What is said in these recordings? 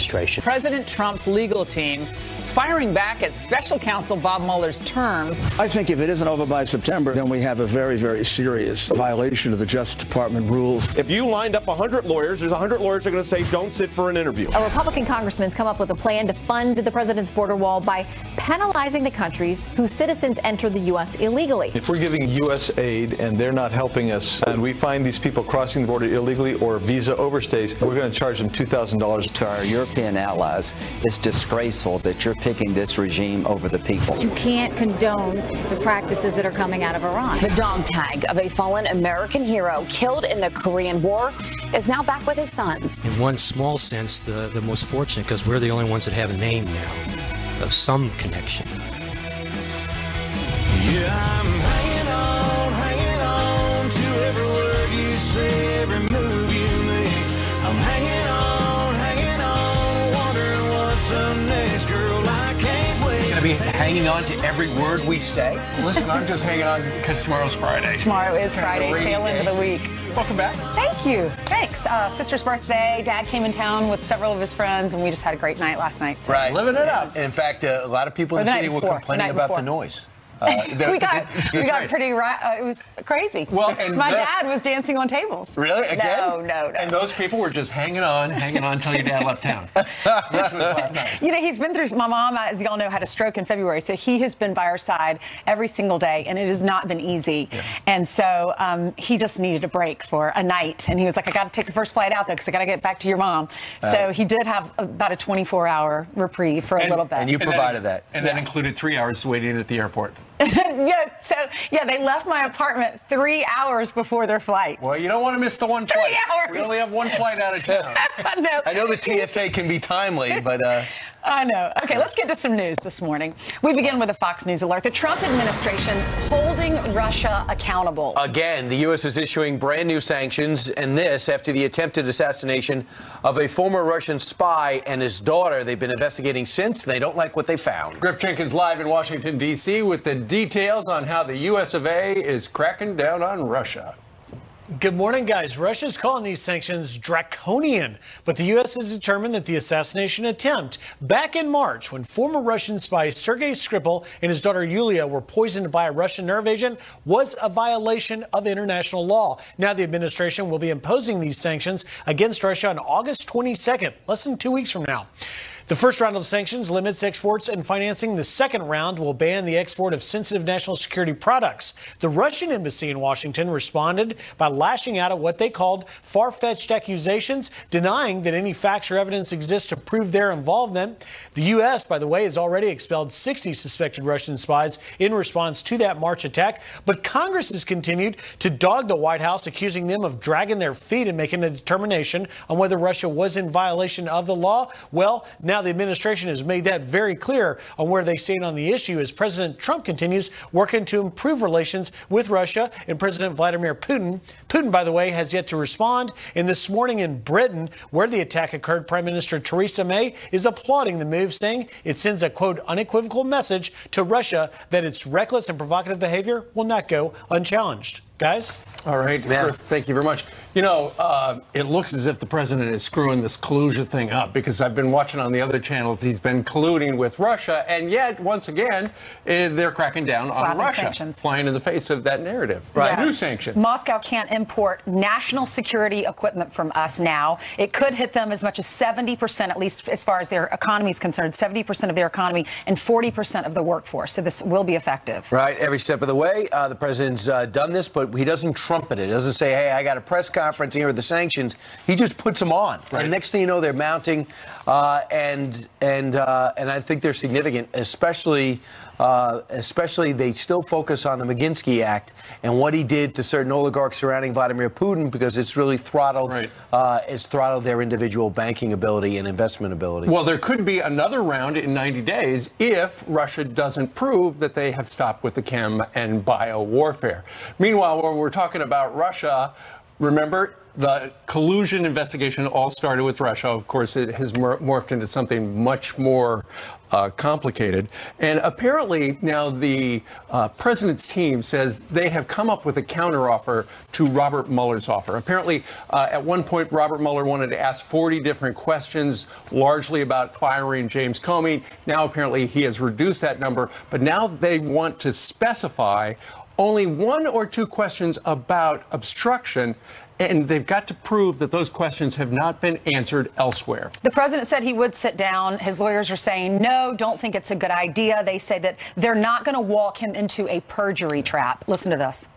administration. President Trump's legal team firing back at special counsel Bob Mueller's terms. I think if it isn't over by September, then we have a very, very serious violation of the Justice Department rules. If you lined up 100 lawyers, there's 100 lawyers that are going to say don't sit for an interview. A Republican congressman's come up with a plan to fund the president's border wall by penalizing the countries whose citizens enter the U.S. illegally. If we're giving U.S. aid and they're not helping us, and we find these people crossing the border illegally or visa overstays, we're going to charge them $2,000. To our European allies, it's disgraceful that you're picking this regime over the people. You can't condone the practices that are coming out of Iran. The dog tag of a fallen American hero killed in the Korean War is now back with his sons. In one small sense, the most fortunate, because we're the only ones that have a name now of some connection. Yeah, I'm hanging on to every word you say, every move you make. I'm hanging on, wondering what's up next, girl. I can't wait. Gonna be hanging on to every word we say. Listen, I'm just hanging on because tomorrow's Friday. Tomorrow is Friday, tail end of the week. Welcome back. Thank you. Thanks. Sister's birthday. Dad came in town with several of his friends, and we just had a great night last night. So. Right. Living it up. And in fact, a lot of people in the city were complaining about the noise. We got pretty it was crazy. Well, and my dad was dancing on tables. Really? Again? No. And those people were just hanging on until your dad left town. This was last night. You know, he's been through. My mom, as y'all know, had a stroke in February, so he has been by our side every single day, and it has not been easy. Yeah. And so he just needed a break for a night, and he was like, "I got to take the first flight out though, because I got to get back to your mom." So he did have about a 24-hour reprieve for a little bit. And you provided that. And that included 3 hours waiting at the airport. They left my apartment 3 hours before their flight. Well, you don't want to miss the one flight. 3 hours. We only have one flight out of town. I know the TSA can be timely, but... I know. Okay, let's get to some news this morning. We begin with a Fox News alert. The Trump administration holding Russia accountable. Again, the U.S. is issuing brand new sanctions, and this after the attempted assassination of a former Russian spy and his daughter. They've been investigating since. They don't like what they found. Griff Jenkins live in Washington, D.C. with the details on how the U.S. of A. is cracking down on Russia. Good morning, guys. Russia's calling these sanctions draconian, but the U.S. has determined that the assassination attempt back in March, when former Russian spy Sergei Skripal and his daughter Yulia were poisoned by a Russian nerve agent, was a violation of international law. Now the administration will be imposing these sanctions against Russia on August 22nd, less than 2 weeks from now. The first round of sanctions limits exports and financing. The second round will ban the export of sensitive national security products. The Russian embassy in Washington responded by lashing out at what they called far-fetched accusations, denying that any facts or evidence exists to prove their involvement. The U.S., by the way, has already expelled 60 suspected Russian spies in response to that March attack. But Congress has continued to dog the White House, accusing them of dragging their feet and making a determination on whether Russia was in violation of the law. Well, now the administration has made that very clear on where they stand on the issue as President Trump continues working to improve relations with Russia and President Vladimir Putin. Putin, by the way, has yet to respond. And this morning in Britain, where the attack occurred, Prime Minister Theresa May is applauding the move, saying it sends a, quote, unequivocal message to Russia that its reckless and provocative behavior will not go unchallenged. Guys? All right. Yeah. Thank you very much. You know, it looks as if the president is screwing this collusion thing up, because I've been watching on the other channels. He's been colluding with Russia. And yet, once again, they're cracking down on Russia, sanctions. Flying in the face of that narrative. Right. Yeah. New sanctions. Moscow can't import national security equipment from us now. It could hit them as much as 70%, at least as far as their economy is concerned, 70% of their economy and 40% of the workforce. So this will be effective. Right. Every step of the way. The president's done this, but he doesn't trumpet it. He doesn't say, hey, I got a press conference, here are the sanctions. He just puts them on. Right. And next thing you know, they're mounting. And I think they're significant, especially they still focus on the Magnitsky Act and what he did to certain oligarchs surrounding Vladimir Putin, because it's really throttled their individual banking ability and investment ability. Well, there could be another round in 90 days if Russia doesn't prove that they have stopped with the chem and bio warfare. Meanwhile, when we're talking about Russia, remember, the collusion investigation all started with Russia. Of course, it has morphed into something much more complicated. And apparently now the president's team says they have come up with a counteroffer to Robert Mueller's offer. Apparently, at one point, Robert Mueller wanted to ask 40 different questions, largely about firing James Comey. Now, apparently, he has reduced that number. But now they want to specify only 1 or 2 questions about obstruction, and they've got to prove that those questions have not been answered elsewhere. The president said he would sit down. His lawyers are saying, no, don't think it's a good idea. They say that they're not going to walk him into a perjury trap. Listen to this.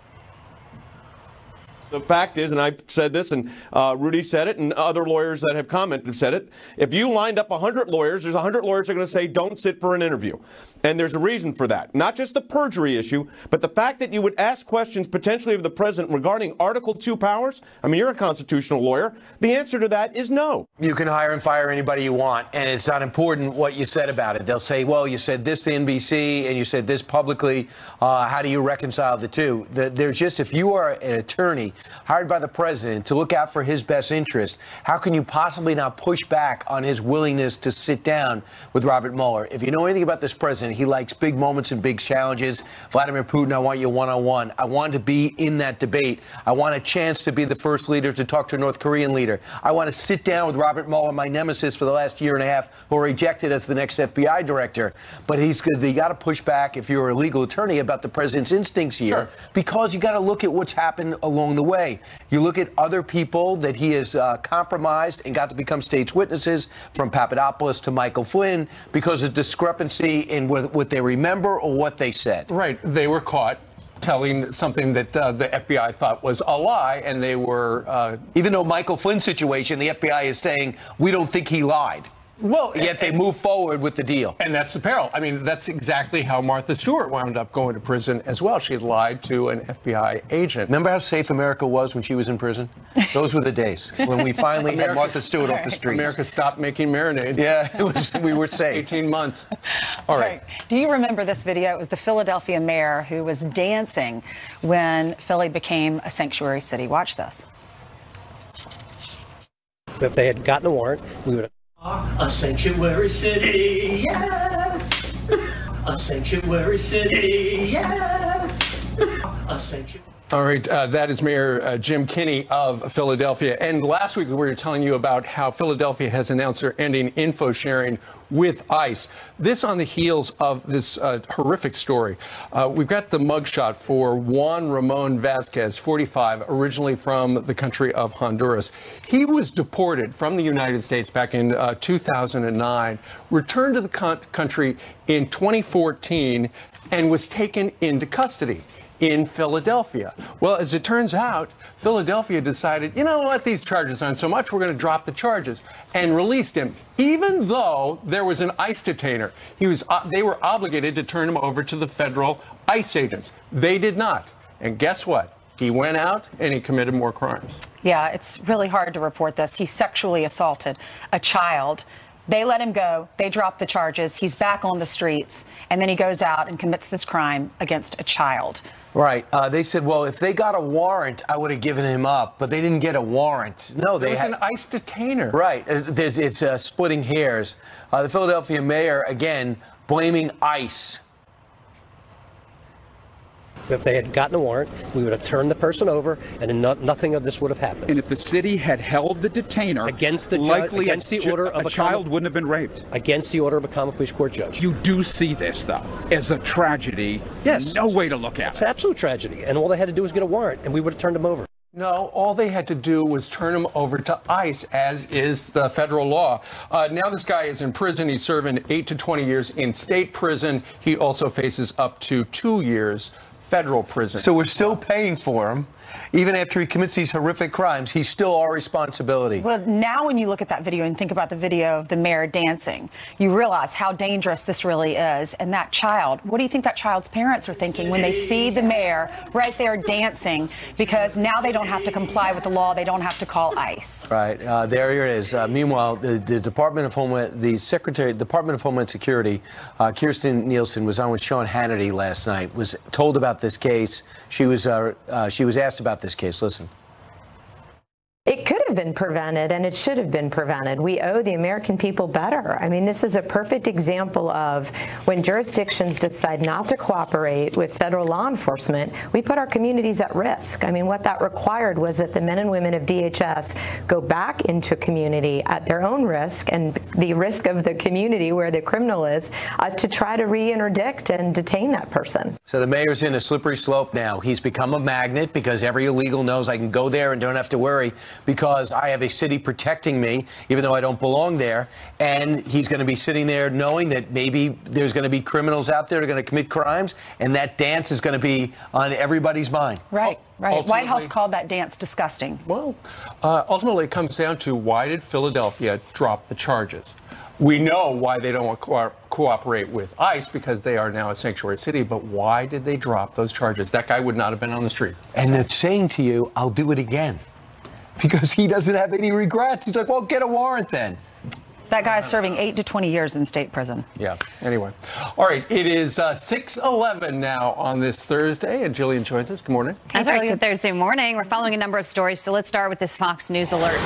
The fact is, and I've said this, and Rudy said it, and other lawyers that have commented have said it, if you lined up 100 lawyers, there's 100 lawyers that are going to say, don't sit for an interview. And there's a reason for that. Not just the perjury issue, but the fact that you would ask questions potentially of the president regarding Article 2 powers. I mean, you're a constitutional lawyer. The answer to that is no. You can hire and fire anybody you want, and it's not important what you said about it. They'll say, well, you said this to NBC, and you said this publicly. How do you reconcile the two? There's just, if you are an attorney hired by the president to look out for his best interest, how can you possibly not push back on his willingness to sit down with Robert Mueller? If you know anything about this president, he likes big moments and big challenges. Vladimir Putin, I want you one-on-one. I want to be in that debate. I want a chance to be the first leader to talk to a North Korean leader. I want to sit down with Robert Mueller, my nemesis for the last year and a half, who are rejected as the next FBI director. But you got to push back, if you're a legal attorney, about the president's instincts here, because you got to look at what's happened along the way. You look at other people that he has compromised and got to become state's witnesses, from Papadopoulos to Michael Flynn, because of discrepancy in what they remember or what they said. Right. They were caught telling something that the FBI thought was a lie, and they were... Even though Michael Flynn's situation, the FBI is saying, we don't think he lied. Well, yet they move forward with the deal. And that's the peril. I mean, that's exactly how Martha Stewart wound up going to prison as well. She lied to an FBI agent. Remember how safe America was when she was in prison? Those were the days when we finally had Martha Stewart off the streets. America stopped making marinades. Yeah, we were safe. 18 months. All right. Do you remember this video? It was the Philadelphia mayor who was dancing when Philly became a sanctuary city. Watch this. If they had gotten a warrant, we would have... A sanctuary city, yeah. A sanctuary city, yeah. A sanctuary. All right, that is Mayor Jim Kinney of Philadelphia. And last week we were telling you about how Philadelphia has announced they're ending info sharing with ICE. This on the heels of this horrific story. We've got the mugshot for Juan Ramon Vasquez, 45, originally from the country of Honduras. He was deported from the United States back in 2009, returned to the country in 2014, and was taken into custody in Philadelphia. Well, as it turns out, Philadelphia decided, you know what, these charges aren't so much, we're going to drop the charges, and released him, even though there was an ICE detainer. They were obligated to turn him over to the federal ICE agents. They did not. And guess what? He went out and he committed more crimes. Yeah, it's really hard to report this. He sexually assaulted a child. They let him go. They dropped the charges. He's back on the streets. And then he goes out and commits this crime against a child. Right. They said, well, if they got a warrant, I would have given him up. But they didn't get a warrant. No, there was an ICE detainer. Right. It's splitting hairs. The Philadelphia mayor, again, blaming ICE. If they had gotten a warrant, we would have turned the person over, and nothing of this would have happened. And if the city had held the detainer, against the likely against the order of a child wouldn't have been raped. Against the order of a common police court judge. You do see this, though, as a tragedy. Yes. No way to look at it. It's an absolute tragedy, and all they had to do was get a warrant, and we would have turned him over. No, all they had to do was turn him over to ICE, as is the federal law. Now this guy is in prison. He's serving 8 to 20 years in state prison. He also faces up to 2 years federal prison. So we're still paying for him. Even after he commits these horrific crimes, he's still our responsibility. Well, now when you look at that video and think about the video of the mayor dancing, you realize how dangerous this really is. And that child, what do you think that child's parents are thinking when they see the mayor right there dancing? Because now they don't have to comply with the law. They don't have to call ICE. Right. There it is. Meanwhile, the Department of Homeland Security, Kirstjen Nielsen, was on with Sean Hannity last night, was told about this case. She was asked about this case. Listen. It could have been prevented, and it should have been prevented. We owe the American people better. I mean, this is a perfect example of when jurisdictions decide not to cooperate with federal law enforcement, we put our communities at risk. I mean, what that required was that the men and women of DHS go back into community at their own risk and the risk of the community where the criminal is to try to re-interdict and detain that person. So the mayor's in a slippery slope now. He's become a magnet because every illegal knows I can go there and don't have to worry, because I have a city protecting me, even though I don't belong there. And he's going to be sitting there knowing that maybe there's going to be criminals out there that are going to commit crimes, and that dance is going to be on everybody's mind. Right. White House called that dance disgusting. Well, ultimately, it comes down to why did Philadelphia drop the charges? We know why they don't want to cooperate with ICE, because they are now a sanctuary city, but why did they drop those charges? That guy would not have been on the street. And they're saying to you, I'll do it again. Because he doesn't have any regrets. He's like, well, get a warrant then. That guy's serving 8 to 20 years in state prison. Yeah. Anyway. All right. It is 6:11 now on this Thursday, and Jillian joins us. Good morning. That's right. Good Thursday morning. We're following a number of stories, so let's start with this Fox News alert.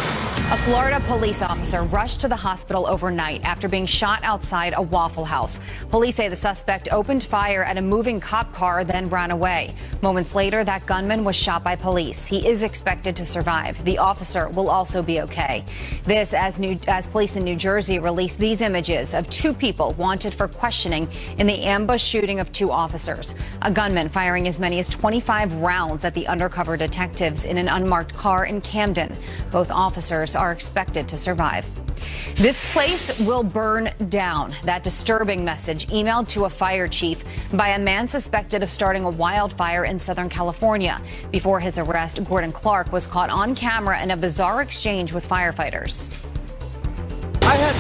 A Florida police officer rushed to the hospital overnight after being shot outside a Waffle House. Police say the suspect opened fire at a moving cop car, then ran away. Moments later, that gunman was shot by police. He is expected to survive. The officer will also be okay. This as police in New Jersey released these images of 2 people wanted for questioning in the ambush shooting of 2 officers. A gunman firing as many as 25 rounds at the undercover detectives in an unmarked car in Camden. Both officers are expected to survive. This place will burn down. That disturbing message emailed to a fire chief by a man suspected of starting a wildfire in Southern California. Before his arrest, Gordon Clark was caught on camera in a bizarre exchange with firefighters. I had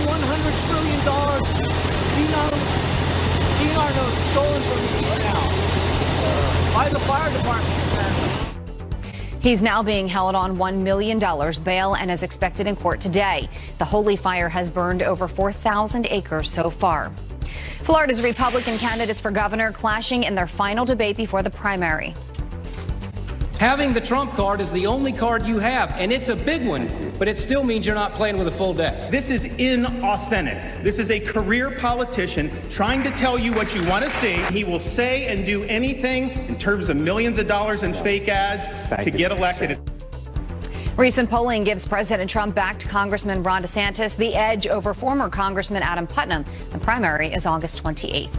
$100 trillion dinar notes stolen from me now by the fire department. He's now being held on $1 million bail and is expected in court today. The holy fire has burned over 4,000 acres so far. Florida's Republican candidates for governor clashing in their final debate before the primary. Having the trump card is the only card you have, and it's a big one, but it still means you're not playing with a full deck. This is inauthentic. This is a career politician trying to tell you what you want to see. He will say and do anything in terms of millions of dollars in fake ads to get elected. Recent polling gives President Trump-backed Congressman Ron DeSantis the edge over former Congressman Adam Putnam. The primary is August 28th.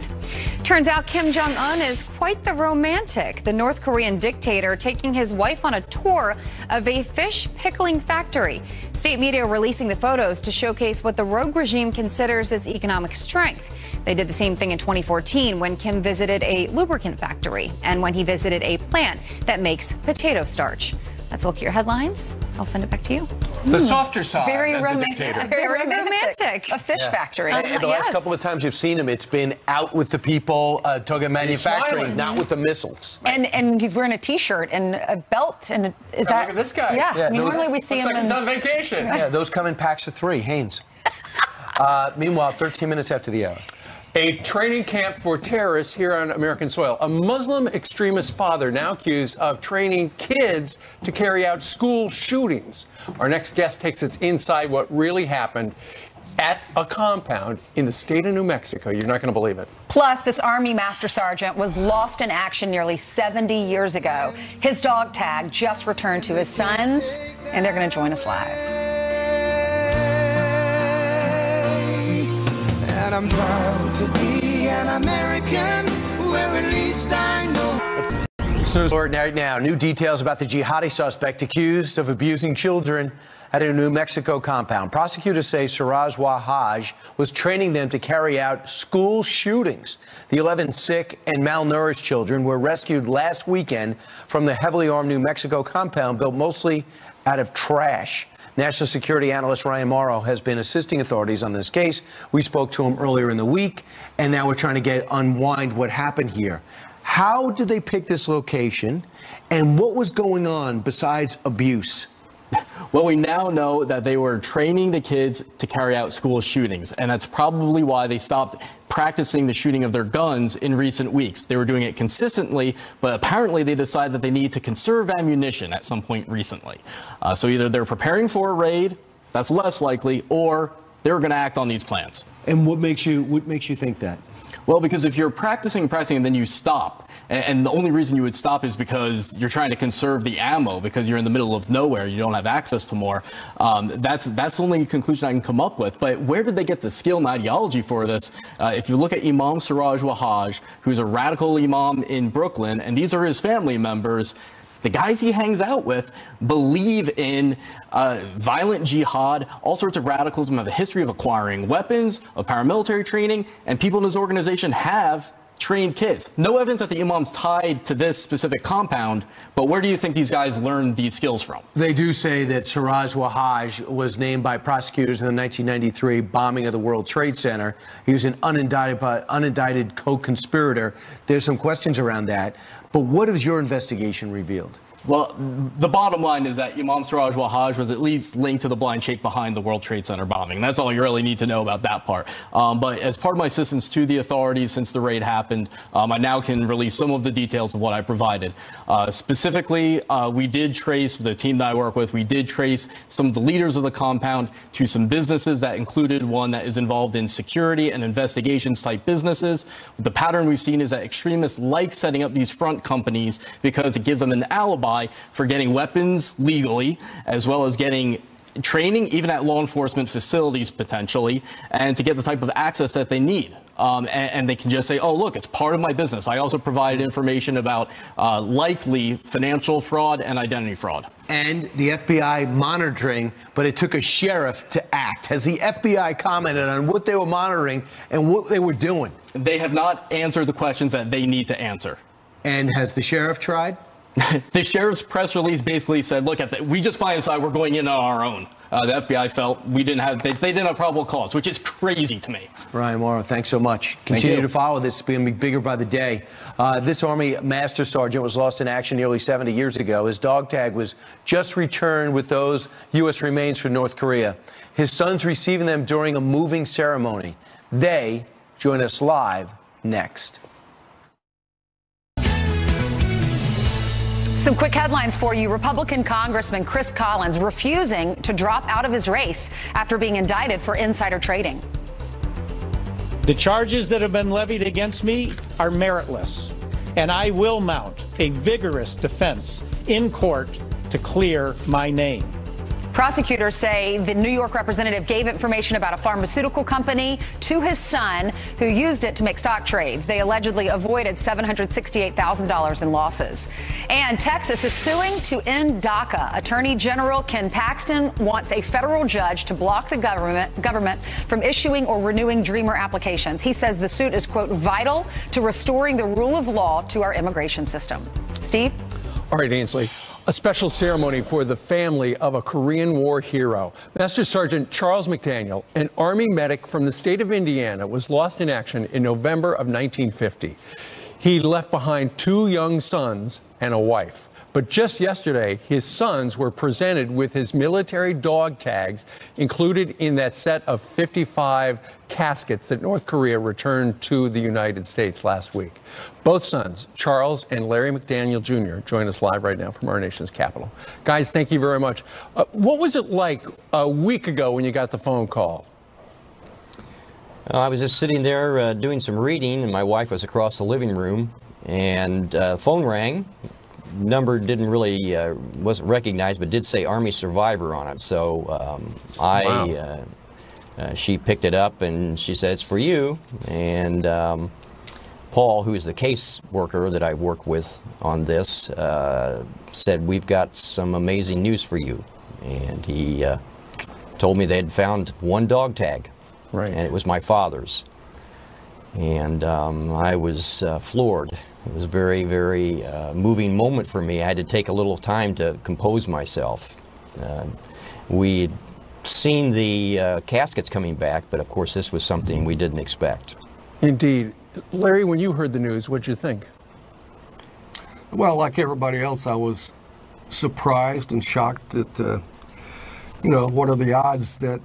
Turns out Kim Jong-un is quite the romantic. The North Korean dictator taking his wife on a tour of a fish pickling factory. State media releasing the photos to showcase what the rogue regime considers its economic strength. They did the same thing in 2014 when Kim visited a lubricant factory and when he visited a plant that makes potato starch. Let's look at your headlines. I'll send it back to you. The softer side. Very of romantic. the dictator. Very romantic. A fish factory. And the last couple of times you've seen him, it's been out with the people, talking manufacturing, not with the missiles. And he's wearing a T-shirt and a belt. And is that? Look at this guy. Yeah. I mean, normally we see looks him like he's on vacation. Yeah, those come in packs of 3. Hanes. Meanwhile, 13 minutes after the hour. A training camp for terrorists here on American soil. A Muslim extremist father now accused of training kids to carry out school shootings. Our next guest takes us inside what really happened at a compound in the state of New Mexico. You're not going to believe it. Plus, this Army Master Sergeant was lost in action nearly 70 years ago. His dog tag just returned to his sons, and they're going to join us live. And I'm proud to be an American, where at least I know. So right now, new details about the jihadi suspect accused of abusing children at a New Mexico compound. Prosecutors say Siraj Wahaj was training them to carry out school shootings. The 11 sick and malnourished children were rescued last weekend from the heavily armed New Mexico compound built mostly out of trash. National security analyst Ryan Morrow has been assisting authorities on this case. We spoke to him earlier in the week, and now we're trying to unwind what happened here. How did they pick this location, and what was going on besides abuse? Well, we now know that they were training the kids to carry out school shootings, and that's probably why they stopped practicing the shooting of their guns in recent weeks. They were doing it consistently, but apparently they decided that they need to conserve ammunition at some point recently. So either they're preparing for a raid, that's less likely, or they're going to act on these plans. And what makes you think that? Well, because if you're practicing and then you stop, and the only reason you would stop is because you're trying to conserve the ammo because you're in the middle of nowhere, you don't have access to more. That's the only conclusion I can come up with. But where did they get the skill and ideology for this? If you look at Imam Siraj Wahhaj, who's a radical imam in Brooklyn, and these are his family members, the guys he hangs out with believe in violent jihad, all sorts of radicalism, have a history of acquiring weapons, of paramilitary training, and people in his organization have trained kids. No evidence that the imam's tied to this specific compound, but where do you think these guys learned these skills from? They do say that Siraj Wahhaj was named by prosecutors in the 1993 bombing of the World Trade Center. He was an unindicted co-conspirator. There's some questions around that. But what has your investigation revealed? Well, the bottom line is that Imam Siraj Wahhaj was at least linked to the blind sheikh behind the World Trade Center bombing. That's all you really need to know about that part. But as part of my assistance to the authorities since the raid happened, I now can release some of the details of what I provided. Specifically, we did trace, the team that I work with, we did trace some of the leaders of the compound to some businesses that included one that is involved in security and investigations type businesses. The pattern we've seen is that extremists like setting up these front companies because it gives them an alibi for getting weapons legally, as well as getting training, even at law enforcement facilities potentially, and to get the type of access that they need. And they can just say, oh, look, it's part of my business. I also provided information about likely financial fraud and identity fraud. And the FBI monitoring, but it took a sheriff to act. Has the FBI commented on what they were monitoring and what they were doing? They have not answered the questions that they need to answer. And has the sheriff tried? The sheriff's press release basically said, look, we just finally decided we're going in on our own. The FBI felt they didn't have probable cause, which is crazy to me. Ryan Mauro, thanks so much. Continue to follow this. It's going to be bigger by the day. This Army Master Sergeant was lost in action nearly 70 years ago. His dog tag was just returned with those U.S. remains from North Korea. His son's receiving them during a moving ceremony. They join us live next. Some quick headlines for you. Republican Congressman Chris Collins refusing to drop out of his race after being indicted for insider trading. The charges that have been levied against me are meritless, and I will mount a vigorous defense in court to clear my name. Prosecutors say the New York representative gave information about a pharmaceutical company to his son, who used it to make stock trades. They allegedly avoided $768,000 in losses. And Texas is suing to end DACA. Attorney General Ken Paxton wants a federal judge to block the government from issuing or renewing Dreamer applications. He says the suit is, quote, vital to restoring the rule of law to our immigration system. Steve? All right, Ainsley, a special ceremony for the family of a Korean War hero. Master Sergeant Charles McDaniel, an Army medic from the state of Indiana, was lost in action in November of 1950. He left behind 2 young sons and a wife. But just yesterday, his sons were presented with his military dog tags included in that set of 55 caskets that North Korea returned to the United States last week. Both sons, Charles and Larry McDaniel Jr., join us live right now from our nation's capital. Guys, thank you very much. What was it like a week ago when you got the phone call? I was just sitting there doing some reading, and my wife was across the living room, and phone rang. Number didn't really wasn't recognized, but did say Army survivor on it. So she picked it up and she said, it's for you. And Paul, who is the case worker that I work with on this, said, we've got some amazing news for you. And he told me they had found 1 dog tag, and it was my father's. And I was floored. It was a very, very moving moment for me. I had to take a little time to compose myself. We'd seen the caskets coming back, but of course this was something we didn't expect. Indeed. Larry, when you heard the news, what'd you think? Well, like everybody else, I was surprised and shocked that you know, what are the odds that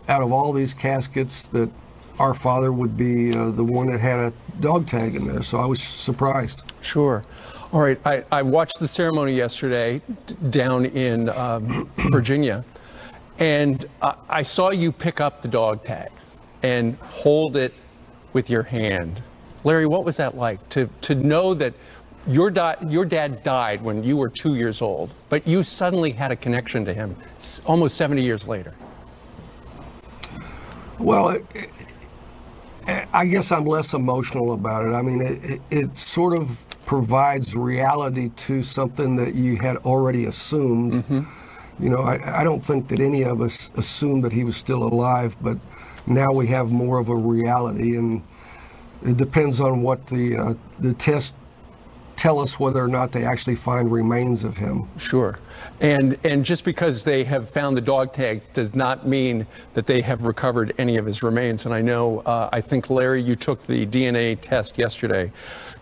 out of all these caskets that our father would be the one that had a dog tag in there. So I was surprised. Sure. All right. I watched the ceremony yesterday down in Virginia, and I saw you pick up the dog tags and hold it with your hand. Larry, what was that like to know that your dad died when you were 2 years old, but you suddenly had a connection to him almost 70 years later? Well, I guess I'm less emotional about it. I mean, it sort of provides reality to something that you had already assumed. Mm-hmm. You know, I don't think that any of us assumed that he was still alive, but now we have more of a reality, and it depends on what the tests tell us whether or not they actually find remains of him. Sure. And just because they have found the dog tag does not mean that they have recovered any of his remains. And I know, I think, Larry, you took the DNA test yesterday.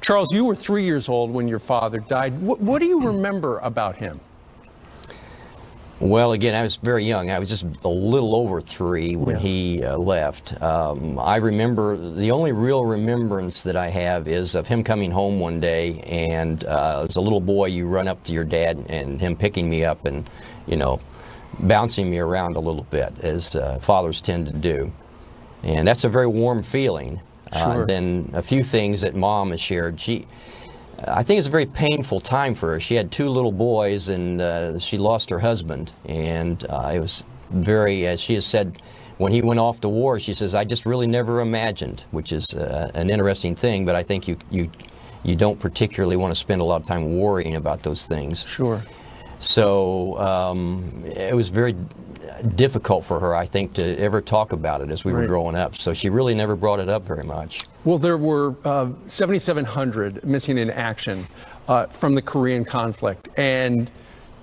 Charles, you were 3 years old when your father died. What do you remember about him? Well, again, I was very young. I was just a little over 3 when he left. I remember, the only real remembrance that I have is of him coming home one day, and as a little boy, you run up to your dad and him picking me up and, you know, bouncing me around a little bit, as fathers tend to do. And that's a very warm feeling. Sure. Then a few things that Mom has shared. I think it's a very painful time for her. She had 2 little boys, and she lost her husband. And it was very, as she has said, when he went off to war, she says, I just really never imagined, which is an interesting thing, but I think you don't particularly want to spend a lot of time worrying about those things. Sure. So it was very difficult for her, I think, to ever talk about it as we were growing up. So she really never brought it up very much. Well, there were 7,700 missing in action from the Korean conflict. And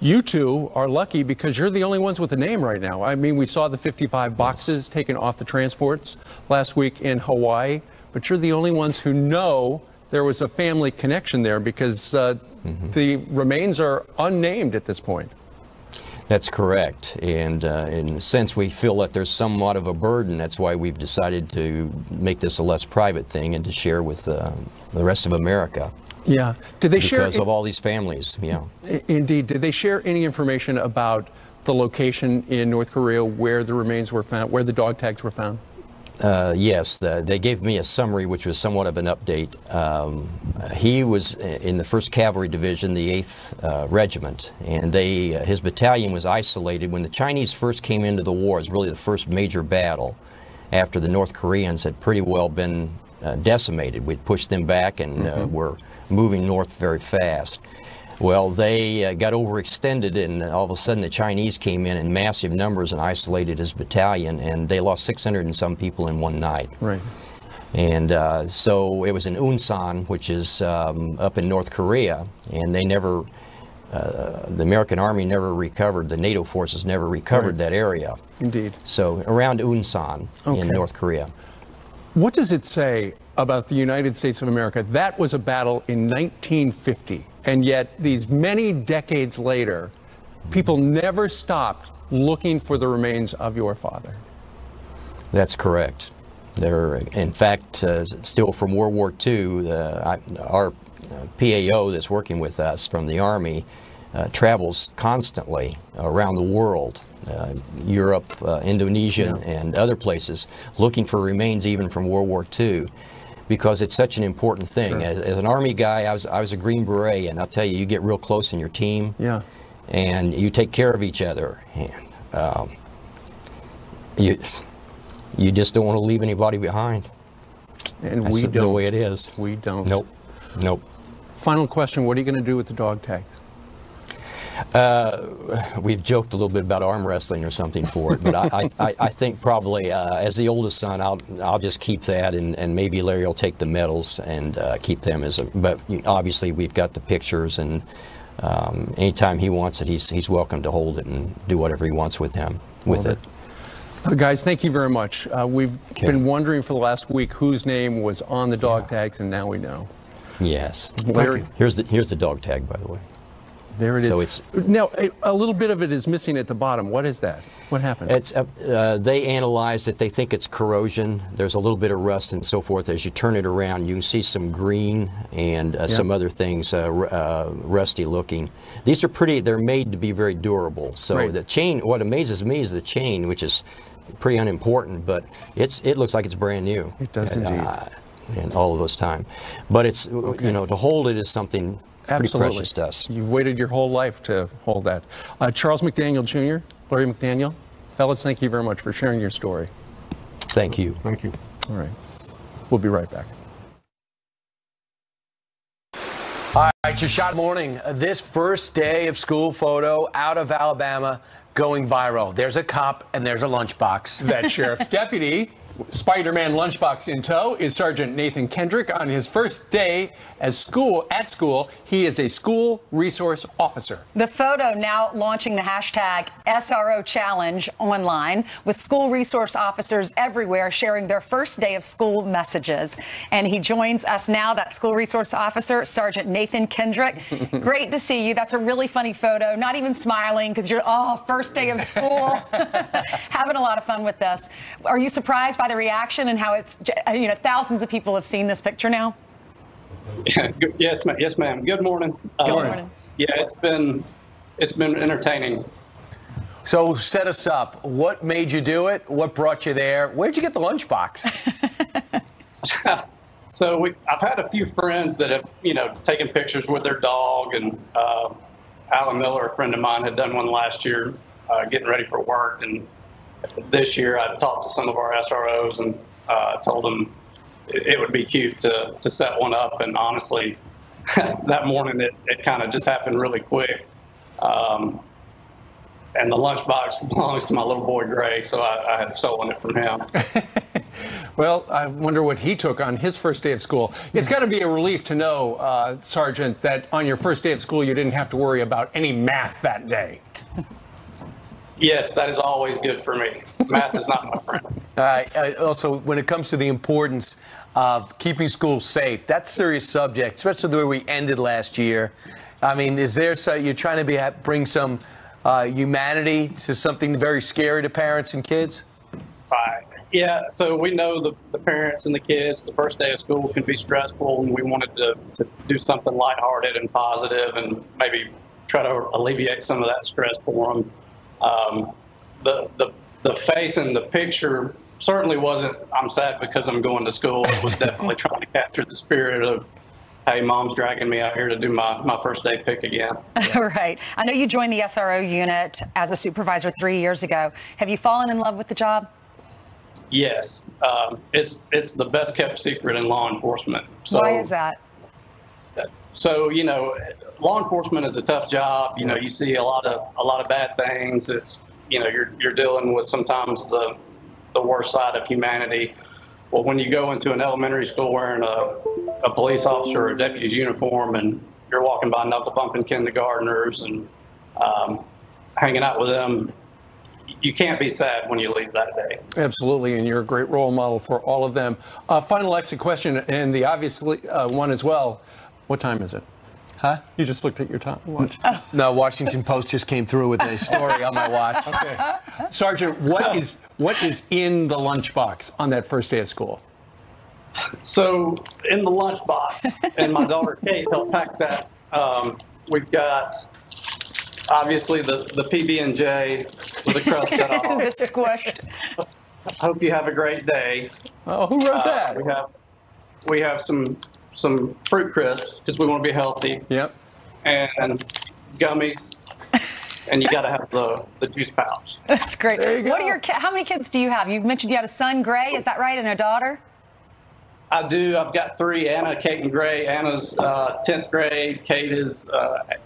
you two are lucky because you're the only ones with a name right now. I mean, we saw the 55 boxes taken off the transports last week in Hawaii, but you're the only ones who know there was a family connection there because the remains are unnamed at this point. That's correct, and in a sense we feel that there's somewhat of a burden. That's why we've decided to make this a less private thing and to share with the rest of America. Yeah. Did they share because of all these families? Yeah. Indeed. Did they share any information about the location in North Korea where the remains were found, where the dog tags were found? Yes, they gave me a summary, which was somewhat of an update. He was in the 1st Cavalry Division, the 8th Regiment, and his battalion was isolated. When the Chinese first came into the war, it was really the first major battle after the North Koreans had pretty well been decimated. We'd pushed them back and were moving north very fast. Well, they got overextended, and all of a sudden the Chinese came in massive numbers and isolated his battalion, and they lost 600 and some people in one night. Right. And so it was in Unsan, which is up in North Korea, and they never, the American Army never recovered, the NATO forces never recovered that area. Indeed. So around Unsan in North Korea. What does it say about the United States of America? That was a battle in 1950. And yet, these many decades later, people never stopped looking for the remains of your father. That's correct. They're, in fact, still from World War II, our PAO that's working with us from the Army travels constantly around the world, Europe, Indonesia, and other places, looking for remains even from World War II. Because it's such an important thing. Sure. As an Army guy, I was a Green Beret, and I'll tell you, you get real close in your team, and you take care of each other, and you just don't want to leave anybody behind. And that's the way it is. We don't. Nope. Nope. Final question: what are you going to do with the dog tags? We've joked a little bit about arm wrestling or something for it, but I think probably as the oldest son, I'll just keep that, and maybe Larry will take the medals and keep them as a. But obviously we've got the pictures, and anytime he wants it, he's welcome to hold it and do whatever he wants with him with it. Guys, thank you very much. We've been wondering for the last week whose name was on the dog tags, and now we know. Yes. Larry, here's the dog tag, by the way. there it is. So it's now a little bit of it is missing at the bottom. What is that? What happened? It's they analyzed it. They think it's corrosion. There's a little bit of rust and so forth. As you turn it around, you can see some green and some other things rusty looking. These are pretty. They're made to be very durable. So the chain. What amazes me is the chain, which is pretty unimportant, but it looks like it's brand new. It does indeed. And all of those time, but it's you know, to hold it is something pretty precious to us. You've waited your whole life to hold that. Charles McDaniel Jr., Laurie McDaniel, fellas, thank you very much for sharing your story. Thank you. Thank you. All right, we'll be right back. All right, your shot morning. This first day of school photo out of Alabama going viral. There's a cop and there's a lunchbox. That sheriff's deputy, Spider-Man lunchbox in tow, is Sergeant Nathan Kendrick. On his first day at school, he is a school resource officer. The photo now launching the hashtag SRO Challenge online, with school resource officers everywhere sharing their first day of school messages. And he joins us now, that school resource officer, Sergeant Nathan Kendrick. Great to see you. That's a really funny photo. Not even smiling because you're, first day of school. Having a lot of fun with this. Are you surprised by the reaction and how it's, you know, thousands of people have seen this picture now? Yes, ma'am. Good morning. Good morning. Yeah, it's been entertaining. So set us up. What made you do it? What brought you there? Where'd you get the lunchbox? So I've had a few friends that have, you know, taken pictures with their dog, and Alan Miller, a friend of mine, had done one last year, getting ready for work. And this year I talked to some of our SROs and told them it would be cute to set one up. And honestly, that morning it kind of just happened really quick. And the lunchbox belongs to my little boy Gray, so I had stolen it from him. Well, I wonder what he took on his first day of school. It's got to be a relief to know, Sergeant, that on your first day of school you didn't have to worry about any math that day. Yes, that is always good for me. Math is not my friend. Also, when it comes to the importance of keeping schools safe, that's a serious subject, especially the way we ended last year. I mean, is there you're trying to bring some humanity to something very scary to parents and kids? Right. Yeah, so we know the parents and the kids, the first day of school can be stressful, and we wanted to do something lighthearted and positive and maybe try to alleviate some of that stress for them. The face in the picture certainly wasn't, I'm sad because I'm going to school. It was definitely trying to capture the spirit of, hey, mom's dragging me out here to do my first day pick again. Right. I know you joined the SRO unit as a supervisor 3 years ago. Have you fallen in love with the job? Yes. It's the best kept secret in law enforcement. So, why is that? So, you know, law enforcement is a tough job. You know, you see a lot of bad things. It's, you know, you're dealing with sometimes the worst side of humanity. Well, when you go into an elementary school wearing a police officer or a deputy's uniform, and you're walking by knuckle-bumping kindergartners and hanging out with them, you can't be sad when you leave that day. Absolutely, and you're a great role model for all of them. Final exit question, and the obvious one as well. What time is it? Huh? You just looked at your watch. No, Washington Post just came through with a story on my watch. Okay. Sergeant, what is in the lunchbox on that first day of school? So in the lunchbox, and my daughter Kate helped pack that, we've got obviously the PB&J with the crust cut off. It's squished. I hope you have a great day. Oh, who wrote that? We have some fruit crisps because we want to be healthy. Yep. And gummies. And you got to have the juice pouch. That's great. There you go. What are how many kids do you have? You've mentioned you had a son, Gray. Is that right? And a daughter? I do. I've got three: Anna, Kate, and Gray. Anna's 10th grade. Kate is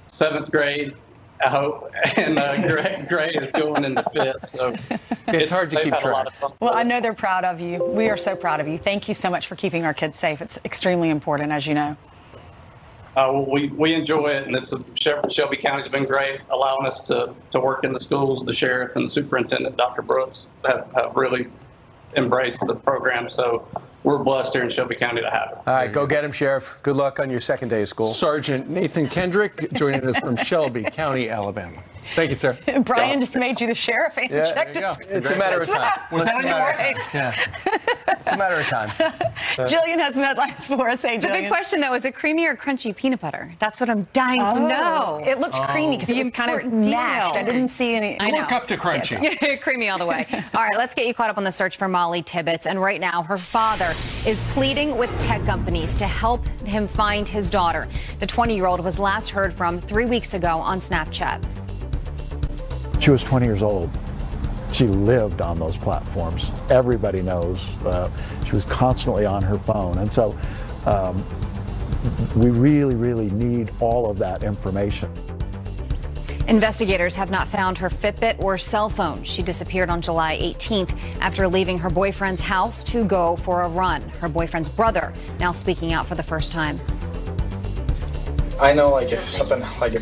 7th grade, I hope. And Gray is going into 5th. So it's hard to keep track. Well, I know they're proud of you. We are so proud of you. Thank you so much for keeping our kids safe. It's extremely important, as you know. We enjoy it, and Shelby County's been great, allowing us to work in the schools. The sheriff and the superintendent, Dr. Brooks, have really embraced the program. So we're blessed here in Shelby County to have it. All right, go get him, Sheriff. Good luck on your second day of school. Sergeant Nathan Kendrick joining us from Shelby County, Alabama. Thank you, sir. Brian just made you the sheriff and checked his. It's a matter of time. Was that on your watch? Yeah. It's a matter of time. Jillian has some headlines for us. Hey, Jillian. The big question, though, is it creamy or crunchy peanut butter? That's what I'm dying to know. It looked creamy because it was kind of mashed. I didn't see any. I know. Work up to crunchy. Creamy all the way. All right, let's get you caught up on the search for Molly Tibbetts. And right now, her father is pleading with tech companies to help him find his daughter. The 20-year-old was last heard from 3 weeks ago on Snapchat. She was 20 years old. She lived on those platforms. Everybody knows she was constantly on her phone. And so we really, really need all of that information. Investigators have not found her Fitbit or cell phone. She disappeared on July 18th after leaving her boyfriend's house to go for a run. Her boyfriend's brother now speaking out for the first time. I know, like, if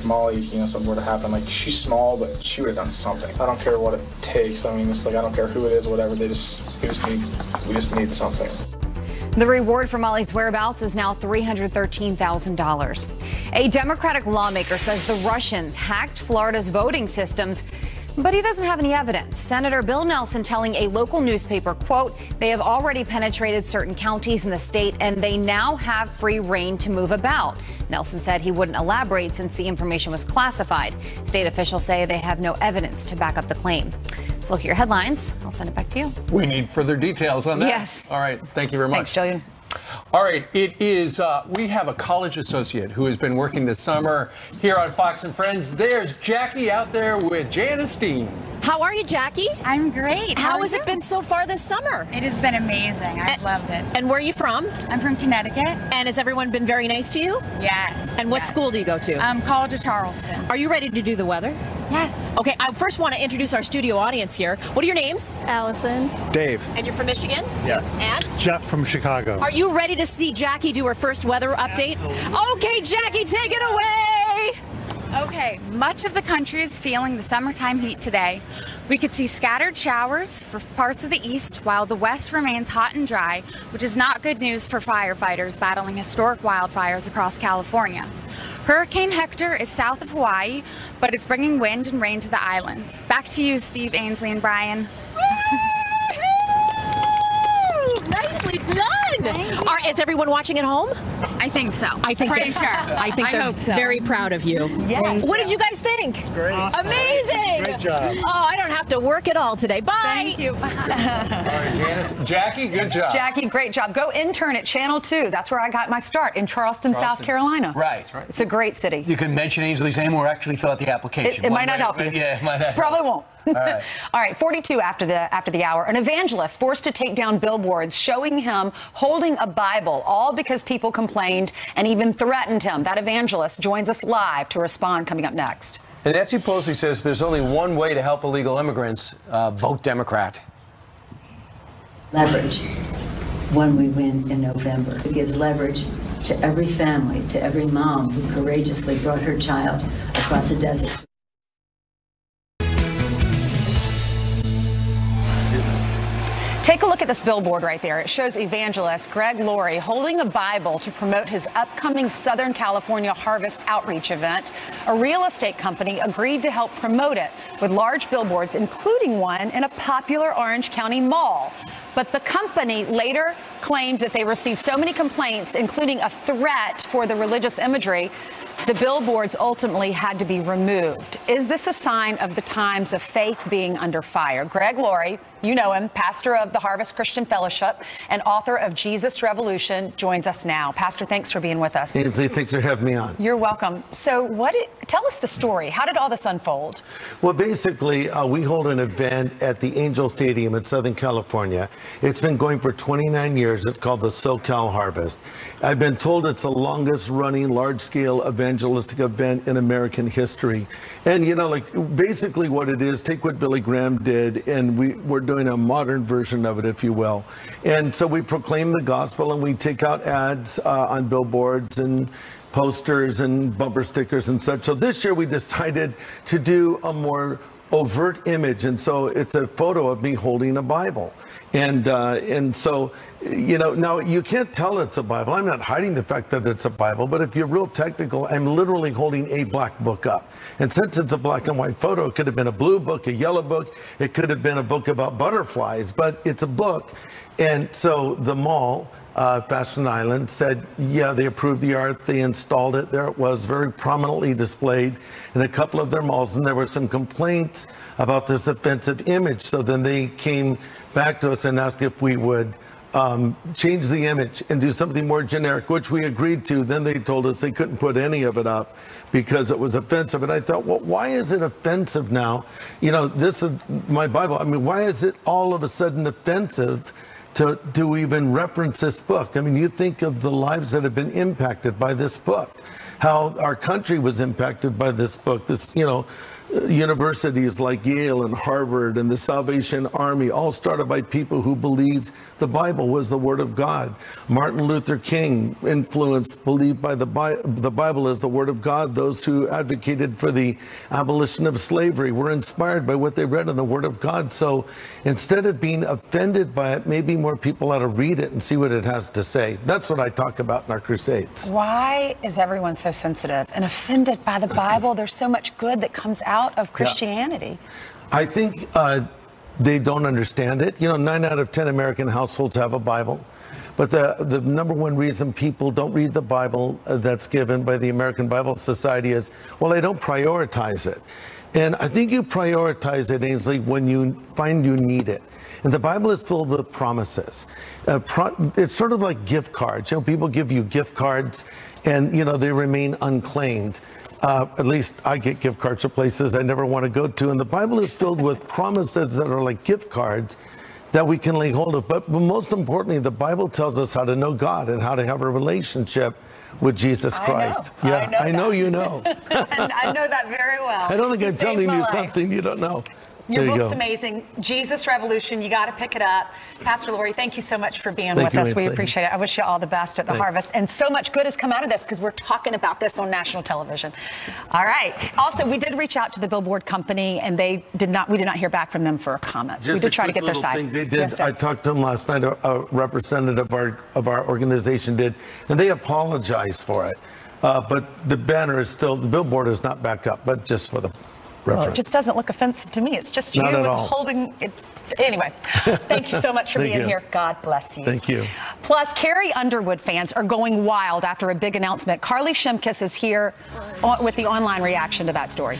Molly, something were to happen, like, she's small, but she would have done something. I don't care what it takes. I mean, it's like, I don't care who it is, whatever. We just need something. The reward for Molly's whereabouts is now $313,000. A Democratic lawmaker says the Russians hacked Florida's voting systems, but he doesn't have any evidence. Senator Bill Nelson telling a local newspaper, quote, they have already penetrated certain counties in the state and they now have free reign to move about. Nelson said he wouldn't elaborate since the information was classified. State officials say they have no evidence to back up the claim. Let's look at your headlines. I'll send it back to you. We need further details on that. Yes. All right. Thank you very much. Thanks, Jillian. All right, it is, we have a college associate who has been working this summer here on Fox and Friends. There's Jackie out there with Janice Dean. How are you, Jackie? I'm great. How has it been so far this summer? It has been amazing. I've loved it. And where are you from? I'm from Connecticut. And has everyone been very nice to you? Yes. And what school do you go to? College of Charleston. Are you ready to do the weather? Yes. Okay, I first want to introduce our studio audience here. What are your names? Allison. Dave. And you're from Michigan? Yes. And? Jeff from Chicago. Are you ready to see Jackie do her first weather update? Okay, Jackie, take it away! Okay, much of the country is feeling the summertime heat today. We could see scattered showers for parts of the east, while the west remains hot and dry, which is not good news for firefighters battling historic wildfires across California. Hurricane Hector is south of Hawaii, but it's bringing wind and rain to the islands. Back to you, Steve, Ainsley, and Brian. Nicely done! Is everyone watching at home? I think so. I think Pretty sure. I think they're hope so. very proud of you. Yes. What did you guys think? Great. Amazing! Great job. Oh, I don't have to work at all today. Bye! Thank you. All right, Janice. Jackie, good job. Jackie, great job. Go intern at Channel 2. That's where I got my start, in Charleston, South Carolina. Right. It's a great city. You can mention Ainsley's name or actually fill out the application. It might not help you. Yeah, it might not. Probably won't. All right. All right, 42 after the hour. An evangelist forced to take down billboards showing him holding a Bible, all because people complained and even threatened him. That evangelist joins us live to respond coming up next. And Nancy Pelosi says there's only one way to help illegal immigrants, vote Democrat. Leverage when we win in November. It gives leverage to every family, to every mom who courageously brought her child across the desert. Take a look at this billboard right there. It shows evangelist Greg Laurie holding a Bible to promote his upcoming Southern California Harvest Outreach event. A real estate company agreed to help promote it with large billboards, including one in a popular Orange County mall. But the company later claimed that they received so many complaints, including a threat for the religious imagery, the billboards ultimately had to be removed. Is this a sign of the times of faith being under fire? Greg Laurie, you know him, pastor of the Harvest Christian Fellowship and author of Jesus Revolution, joins us now. Pastor, thanks for being with us. Ainsley, thanks for having me on. You're welcome. So tell us the story. How did all this unfold? Well, basically, we hold an event at the Angel Stadium in Southern California. It's been going for 29 years. It's called the SoCal Harvest. I've been told it's the longest running large-scale evangelistic event in American history. And, basically what it is, take what Billy Graham did, and we're doing a modern version of it, if you will. And so we proclaim the gospel, and we take out ads on billboards and posters and bumper stickers and such. So this year we decided to do a more overt image, and so it's a photo of me holding a Bible. And so, you know, now you can't tell it's a Bible. I'm not hiding the fact that it's a Bible, but if you're real technical, I'm literally holding a black book up. And since it's a black and white photo, it could have been a blue book, a yellow book, it could have been a book about butterflies, but it's a book. And so the mall, Fashion Island, said, yeah, they approved the art, they installed it. There it was, very prominently displayed in a couple of their malls, and there were some complaints about this offensive image. So then they came back to us and asked if we would change the image and do something more generic, which we agreed to. Then they told us they couldn't put any of it up because it was offensive. And I thought, well, why is it offensive now? You know, this is my Bible. I mean, why is it all of a sudden offensive to even reference this book? I mean, you think of the lives that have been impacted by this book, how our country was impacted by this book. This, you know, universities like Yale and Harvard and the Salvation Army, all started by people who believed the Bible was the Word of God. Martin Luther King influenced, believed by the Bible as the Word of God. Those who advocated for the abolition of slavery were inspired by what they read in the Word of God. So instead of being offended by it, maybe more people ought to read it and see what it has to say. That's what I talk about in our crusades. Why is everyone so sensitive and offended by the Bible? There's so much good that comes out of Christianity. I think they don't understand it. You know, 9 out of 10 American households have a Bible. But the number one reason people don't read the Bible that's given by the American Bible Society is, well, they don't prioritize it. And I think you prioritize it, Ainsley, when you find you need it. And the Bible is filled with promises. It's sort of like gift cards. You know, people give you gift cards and, you know, they remain unclaimed. At least I get gift cards to places I never want to go to. And the Bible is filled with promises that are like gift cards that we can lay hold of. But most importantly, the Bible tells us how to know God and how to have a relationship with Jesus Christ. I know you know. And I know that very well. I don't think I'm telling you something you don't know. Your book's amazing. Jesus Revolution. You got to pick it up. Pastor Lori, thank you so much for being with us. We appreciate it. I wish you all the best at the harvest. And so much good has come out of this because we're talking about this on national television. All right. Also, we did reach out to the Billboard company, and we did not hear back from them for a comment. So we did try to get their side. They did. Yes, I talked to them last night. A representative of our organization did, and they apologized for it. But the banner is still, the billboard is not back up, but just for the reference. Well, it just doesn't look offensive to me. It's just you holding it. Anyway, thank you so much for being here. God bless you. Thank you. Plus, Carrie Underwood fans are going wild after a big announcement. Carly Shimkus is here with the online reaction to that story.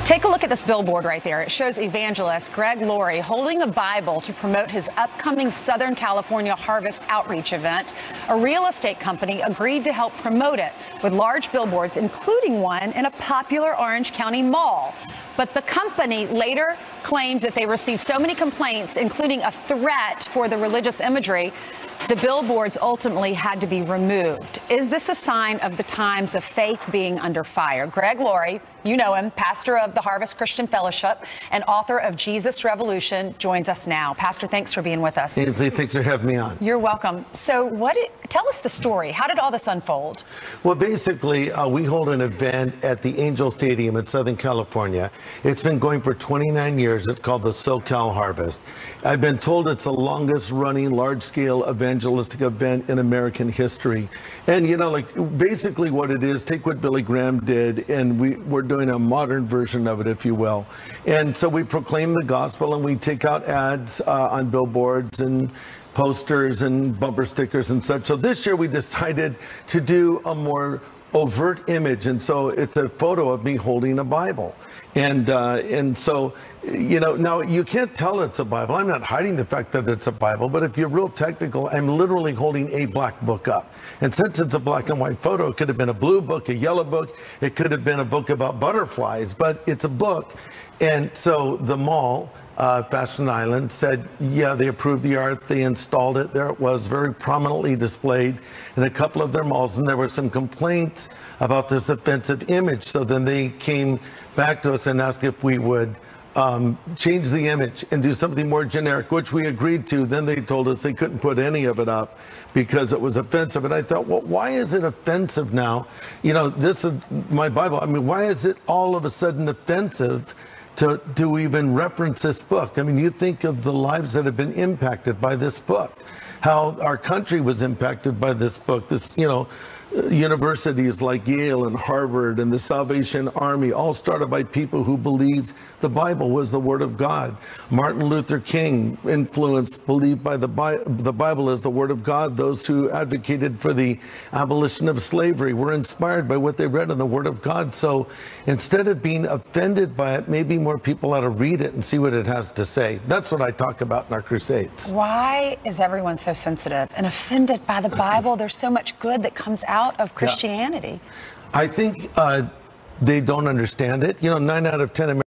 Take a look at this billboard right there. It shows evangelist Greg Laurie holding a Bible to promote his upcoming Southern California Harvest Outreach event. A real estate company agreed to help promote it with large billboards, including one in a popular Orange County mall. But the company later claimed that they received so many complaints, including a threat for the religious imagery, the billboards ultimately had to be removed. Is this a sign of the times of faith being under fire? Greg Laurie, you know him, pastor of the Harvest Christian Fellowship and author of Jesus Revolution, joins us now. Pastor, thanks for being with us. Ainsley, thanks for having me on. You're welcome. So tell us the story. How did all this unfold? Well, basically, we hold an event at the Angel Stadium in Southern California. It's been going for 29 years. It's called the SoCal Harvest. I've been told it's the longest running large-scale evangelistic event in American history. And, you know, like basically what it is, take what Billy Graham did, and we're doing a modern version of it, if you will. And so we proclaim the gospel and we take out ads on billboards and posters and bumper stickers and such. So this year we decided to do a more overt image. And so it's a photo of me holding a Bible. And so, you know, now you can't tell it's a Bible. I'm not hiding the fact that it's a Bible, but if you're real technical, I'm literally holding a black book up. And since it's a black and white photo, it could have been a blue book, a yellow book, it could have been a book about butterflies, but it's a book. And so the mall, Fashion Island, said, yeah, they approved the art, they installed it. There it was, very prominently displayed in a couple of their malls, and there were some complaints about this offensive image. So then they came back to us and asked if we would change the image and do something more generic, which we agreed to. Then they told us they couldn't put any of it up because it was offensive. And I thought, well, why is it offensive now? You know, this is my Bible. I mean, why is it all of a sudden offensive to even reference this book? I mean, you think of the lives that have been impacted by this book, how our country was impacted by this book. This, you know, universities like Yale and Harvard and the Salvation Army, all started by people who believed the Bible was the Word of God. Martin Luther King influenced, believed by the Bible as the Word of God. Those who advocated for the abolition of slavery were inspired by what they read in the Word of God. So instead of being offended by it, maybe more people ought to read it and see what it has to say. That's what I talk about in our crusades. Why is everyone so sensitive and offended by the Bible? There's so much good that comes out of Christianity. I think they don't understand it. You know, 9 out of 10 Americans